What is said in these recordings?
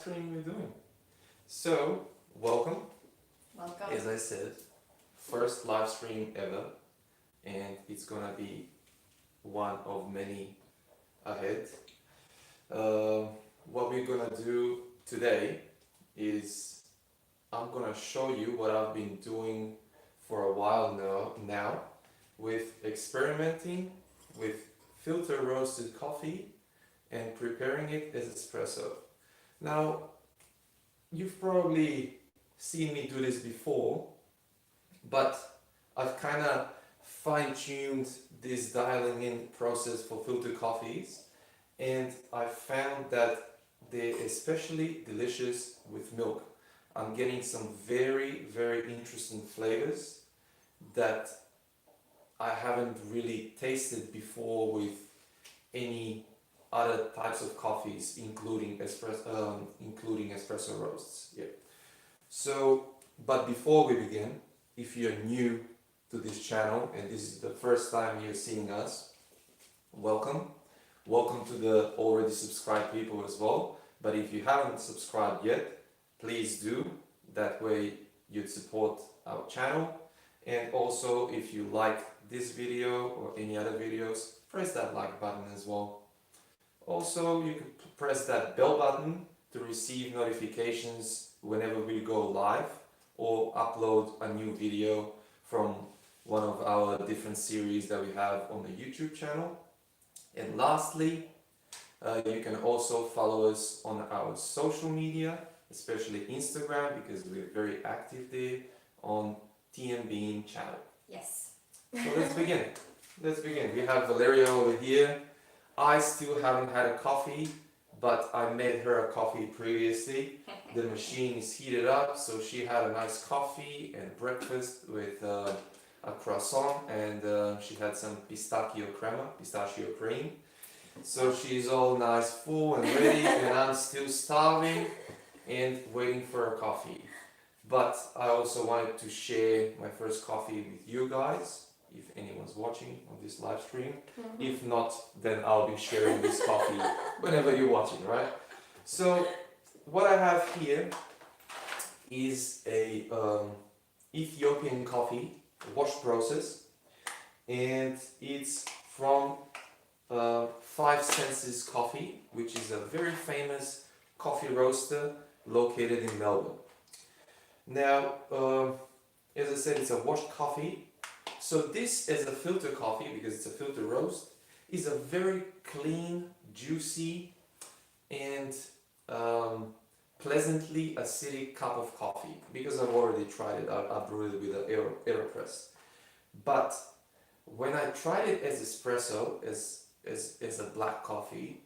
stream we're doing. So, welcome. Welcome. As I said, first live stream ever, and it's gonna be one of many ahead. What we're gonna do today is I'm gonna show you what I've been doing for a while now with experimenting with filter roasted coffee and preparing it as espresso. Now, you've probably seen me do this before, but I've kind of fine-tuned this dialing in process for filter coffees, and I found that they're especially delicious with milk. I'm getting some very, very interesting flavors that I haven't really tasted before with any other types of coffees, including espresso roasts. Yeah. So, but before we begin, if you're new to this channel and this is the first time you're seeing us, welcome. Welcome to the already subscribed people as well. But if you haven't subscribed yet, please do. That way you'd support our channel. And also, if you like this video or any other videos, press that like button as well. Also, you can press that bell button to receive notifications whenever we go live or upload a new video from one of our different series that we have on the YouTube channel. And lastly, you can also follow us on our social media, especially Instagram, because we're very active there on TMBean channel. Yes. So let's begin. Let's begin. We have Valeria over here. I still haven't had a coffee, but I made her a coffee previously. The machine is heated up, so she had a nice coffee and breakfast with a croissant, and she had some pistachio cream. So she's all nice, full and ready, and I'm still starving and waiting for a coffee. But I also wanted to share my first coffee with you guys, if anyone's watching on this live stream. If not, then I'll be sharing this coffee whenever you're watching, right? So what I have here is a Ethiopian coffee wash process, and it's from 5 Senses Coffee, which is a very famous coffee roaster located in Melbourne. Now, as I said, it's a washed coffee. So this is a filter coffee, because it's a filter roast, is a very clean, juicy, and pleasantly acidic cup of coffee. Because I've already tried it, I brewed it with an AeroPress. But when I tried it as espresso, as a black coffee,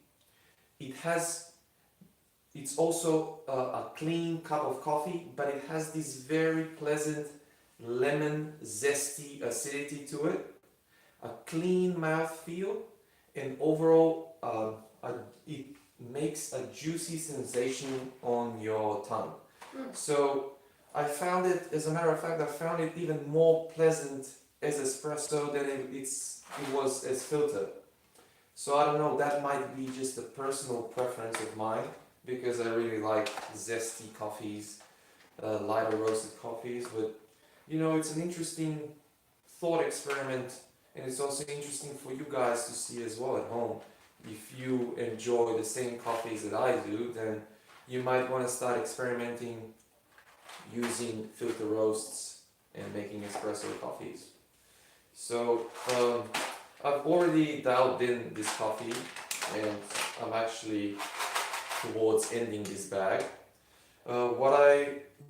it's also a clean cup of coffee, but it has this very pleasant lemon zesty acidity to it, a clean mouthfeel, and overall it makes a juicy sensation on your tongue. So I found it, as a matter of fact, I found it even more pleasant as espresso than it was as filter. So I don't know, that might be just a personal preference of mine, because I really like zesty coffees, lighter roasted coffees, but you know, it's an interesting thought experiment, and it's also interesting for you guys to see as well at home. If you enjoy the same coffees that I do, then you might want to start experimenting using filter roasts and making espresso coffees. So I've already dialed in this coffee, and I'm actually towards ending this bag.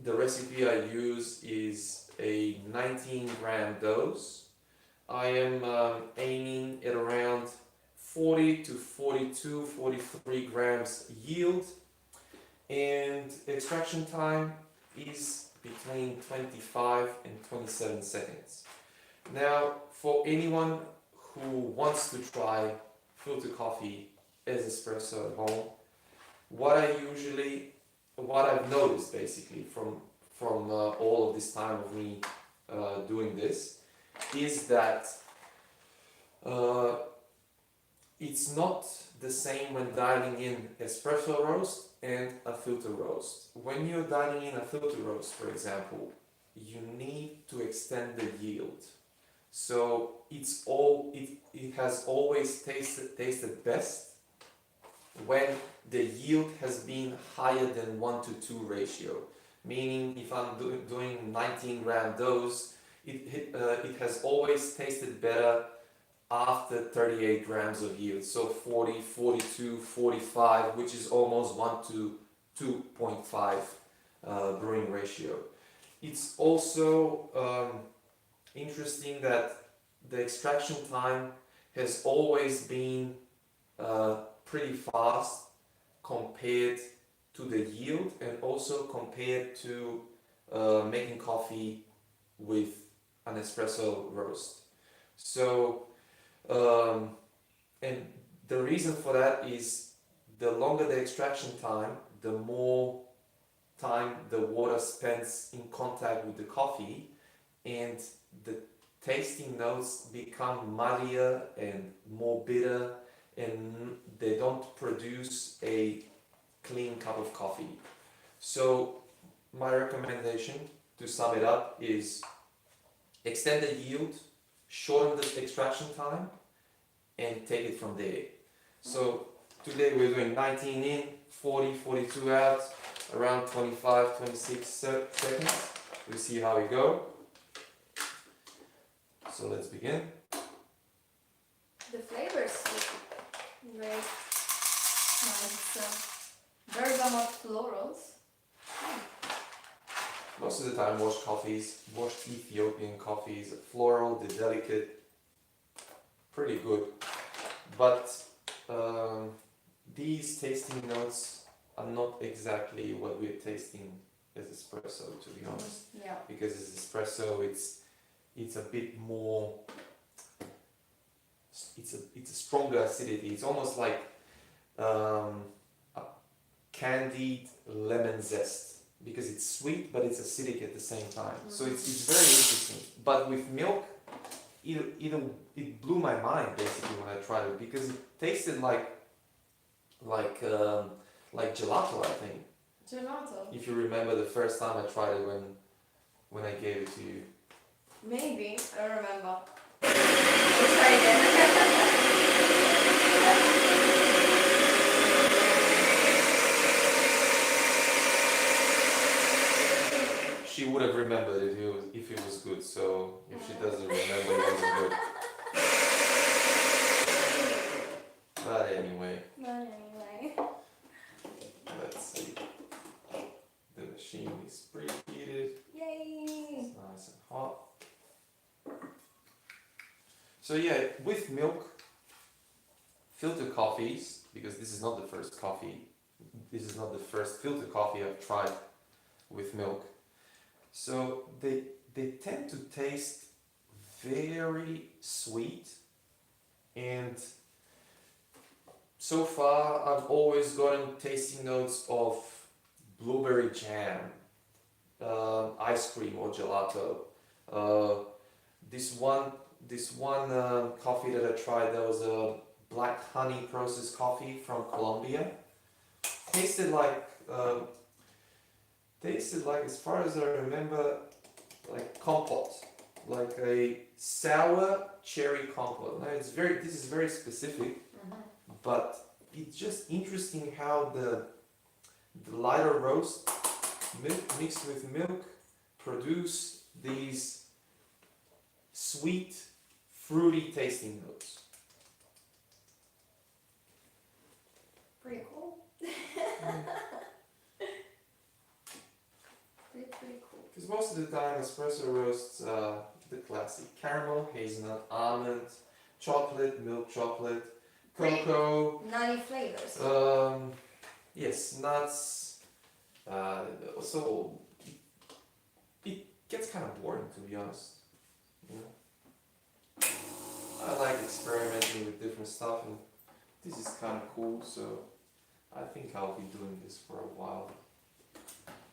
The recipe I use is a 19-gram dose. I am aiming at around 40 to 42, 43 grams yield, and extraction time is between 25 and 27 seconds. Now, for anyone who wants to try filter coffee as espresso at home, what I've noticed basically from all of this time of me doing this is that it's not the same when dialing in espresso roast and a filter roast. When you're dining in a filter roast, for example, you need to extend the yield. So it has always tasted best when the yield has been higher than 1:2 ratio. Meaning, if I'm doing 19-gram dose, it has always tasted better after 38 grams of yield. So 40, 42, 45, which is almost 1 to 2.5 brewing ratio. It's also interesting that the extraction time has always been pretty fast compared to the yield, and also compared to making coffee with an espresso roast. So and the reason for that is the longer the extraction time, the more time the water spends in contact with the coffee, and the tasting notes become muddier and more bitter, and they don't produce a clean cup of coffee. So my recommendation, to sum it up, is extend the yield, shorten the extraction time, and take it from there. So today we're doing 19 in, 40, 42 out, around 25, 26 seconds. We'll see how we go. So let's begin. The flavors look very nice. Bergamot florals. Most of the time washed Ethiopian coffees, floral, the delicate, pretty good. But these tasting notes are not exactly what we're tasting as espresso, to be honest. Yeah. Because as espresso, it's a bit more. It's a stronger acidity. It's almost like a candied lemon zest, because it's sweet but it's acidic at the same time. So it's very interesting. But with milk, it blew my mind basically when I tried it, because it tasted like gelato, I think. Gelato. If you remember the first time I tried it, when I gave it to you. Maybe, I don't remember. Let's try again. She would have remembered if it was good, so if she doesn't remember, it wasn't good. But anyway, let's see. The machine is preheated. Yay! It's nice and hot. So yeah, with milk, filter coffees, because this is not the first filter coffee I've tried with milk. So they tend to taste very sweet, and so far I've always gotten tasting notes of blueberry jam, ice cream or gelato. This one coffee that I tried, that was a black honey processed coffee from Colombia. Tasted like, as far as I remember, like compote, like a sour cherry compote. Now this is very specific, but it's just interesting how the lighter roast mixed with milk produce these sweet, fruity tasting notes. Pretty cool. Pretty cool. Because most of the time espresso roasts are the classic caramel, hazelnut, almond, chocolate, milk chocolate, cocoa. Nutty flavors. Yes, nuts. So it gets kind of boring, to be honest. You know? I like experimenting with different stuff, and this is kind of cool. So I think I'll be doing this for a while.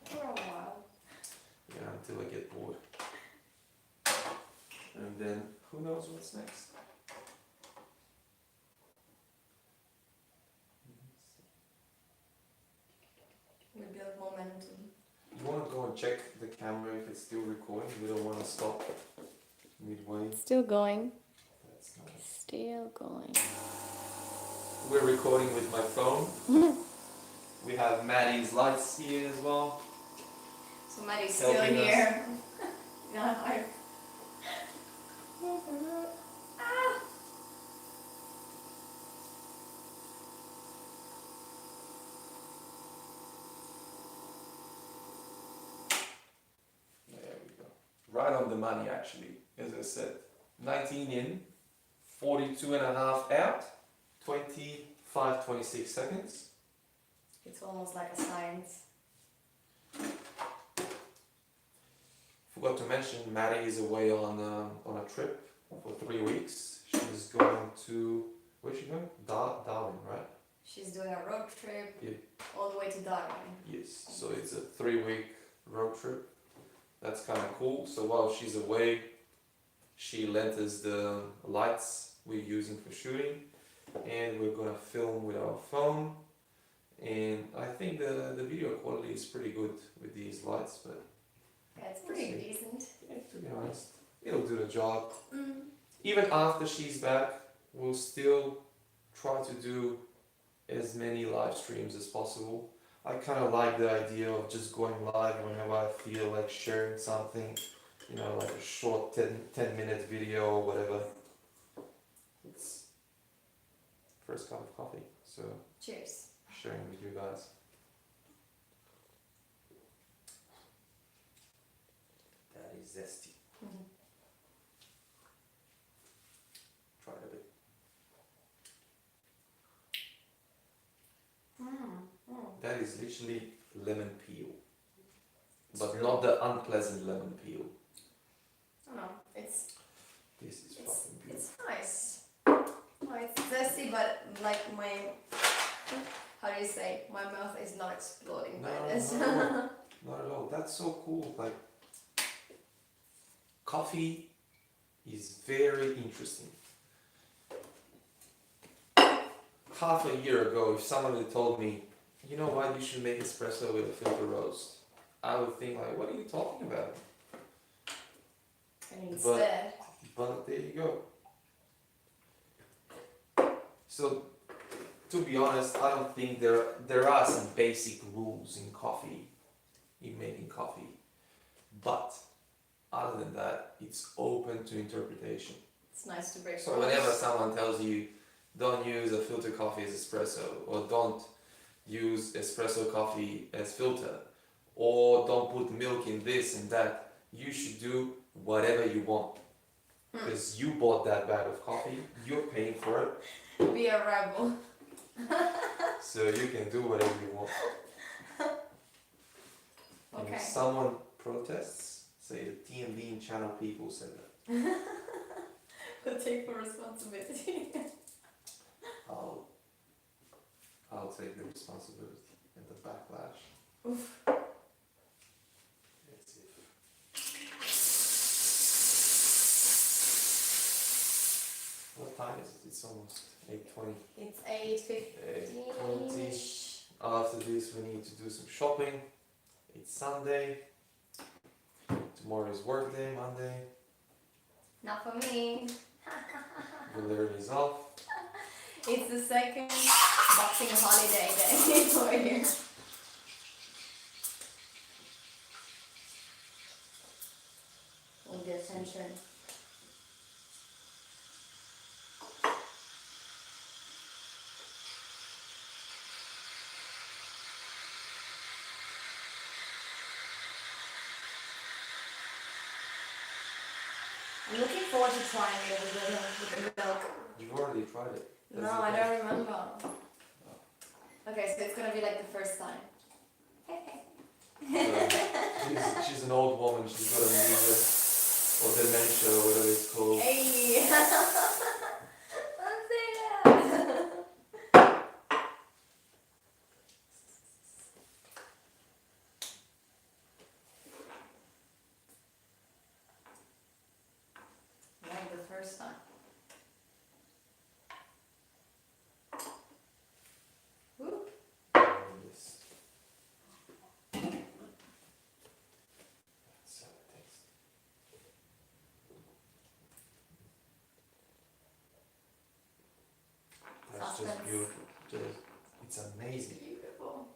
For a while. Yeah, until I get bored. And then who knows what's next? lemon tea. You want to go and check the camera if it's still recording? We don't want to stop midway. Still going. That's nice. Still going. We're recording with my phone. We have Maddie's lights here as well. So Maddie's still Helping us. here. No, I. Ah! There we go. Right on the money, actually. As I said, 19 in, 42 and a half out, 25, 26 seconds. It's almost like a science. Forgot to mention, Maddie is away on a trip for 3 weeks. She's going to, where's she going? Darwin, right? She's doing a road trip Yeah. all the way to Darwin. Yes, so it's a 3-week road trip. That's kind of cool. So while she's away, she lent us the lights we're using for shooting, and we're gonna film with our phone. And I think the video quality is pretty good with these lights, but Yeah, it's pretty See. decent. yeah, to be honest, it'll do the job. Mm. Even after she's back, we'll still try to do as many live streams as possible. I kind of like the idea of just going live whenever I feel like sharing something, you know, like a short 10-minute video or whatever. It's first cup of coffee, so Cheers. sharing with you guys. That is zesty. Mhm. Try it a bit. That is literally lemon peel, but not the unpleasant lemon peel. I don't know. It's This is fucking beautiful. it's nice. Oh, it's zesty, but like my how do you say? My mouth is not exploding by No, this. no. Not at all. That's so cool. Like, coffee is very interesting. Half a year ago, if someone had told me, you know what, you should make espresso with a filter roast, I would think like, what are you talking about? And instead, But there you go. So, to be honest, I don't think there are some basic rules in coffee, in making coffee. But other than that, it's open to interpretation. it's nice to break So whenever someone tells you, don't use a filter coffee as espresso, or don't use espresso coffee as filter, or don't put milk in this and that, you should do whatever you want. Because you bought that bag of coffee, you're paying for it, Be a rebel. so you can do whatever you want. And Okay. if someone protests, say the TMBean channel people said that. We'll take full responsibility. I'll take the responsibility and the backlash. Oof. Let's see. What time is it? It's almost 8:20. It's 8:15. 8:20. After this, we need to do some shopping. It's Sunday. Tomorrow is work day, Monday. Not for me. Valerian is off. It's the second boxing holiday day over here. All the attention. I'm looking forward to trying it with the milk. You've already tried it. No, That's I okay. don't remember. Okay, so it's gonna be like the first time. She's an old woman. She's got amnesia or dementia or whatever it's called. Hey! Don't say that! Like the first time. Whoop. Yes. just That's beautiful. It's amazing. beautiful.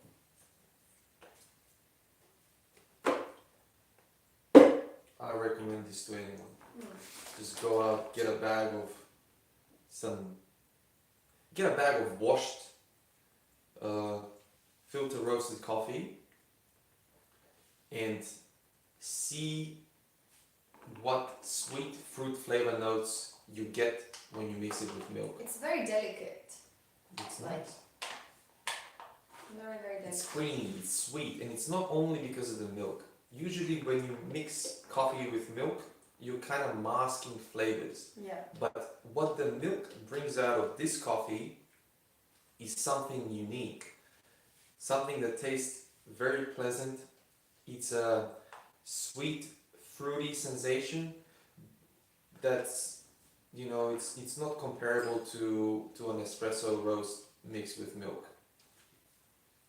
I recommend this to anyone. Mm. Just go out, get a bag of washed, filter roasted coffee, and see what sweet fruit flavor notes you get when you mix it with milk. It's very delicate. It's Like- nice. Very, very It's delicate. creamy, it's sweet, and it's not only because of the milk. Usually when you mix coffee with milk, you're kind of masking flavors. Yeah. But what the milk brings out of this coffee is something unique. Something that tastes very pleasant. It's a sweet, fruity sensation that's, it's not comparable to an espresso roast mixed with milk.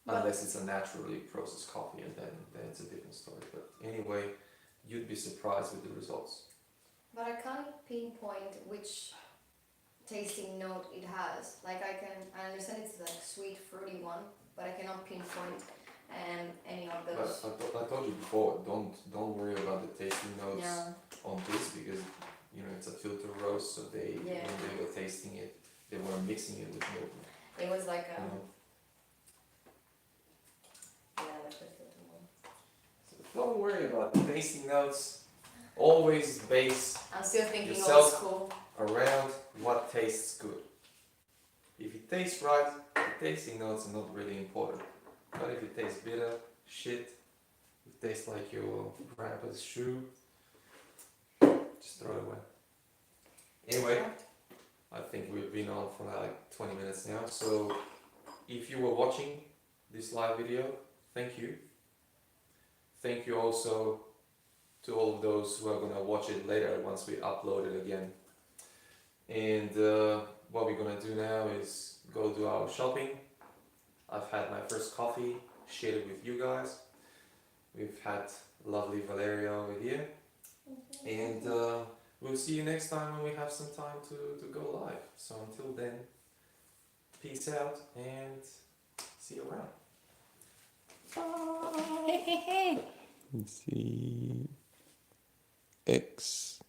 But- Unless it's a naturally processed coffee, and then it's a different story. But anyway, you'd be surprised with the results. But I can't pinpoint which tasting note it has. Like I understand it's like sweet, fruity one, but I cannot pinpoint any of But those. I told you before, don't worry about the tasting notes Yeah. on this, because it's a filter roast, so when they were tasting it, they were mixing it with milk. It was like you know. like the filter one. So don't worry about the tasting notes. Always base I'm still thinking old Yourself. school. around what tastes good. If it tastes right, the tasting notes are not really important. But if it tastes bitter, shit, it tastes like your grandpa's shoe, just throw it away. Anyway, I think we've been on for like 20 minutes now, so if you were watching this live video, thank you. Thank you also to all of those who are gonna watch it later once we upload it again. And what we're gonna do now is go do our shopping. I've had my first coffee, shared it with you guys. We've had lovely Valeria over here. And we'll see you next time when we have some time to go live. So until then, peace out and see you around. Bye. See X.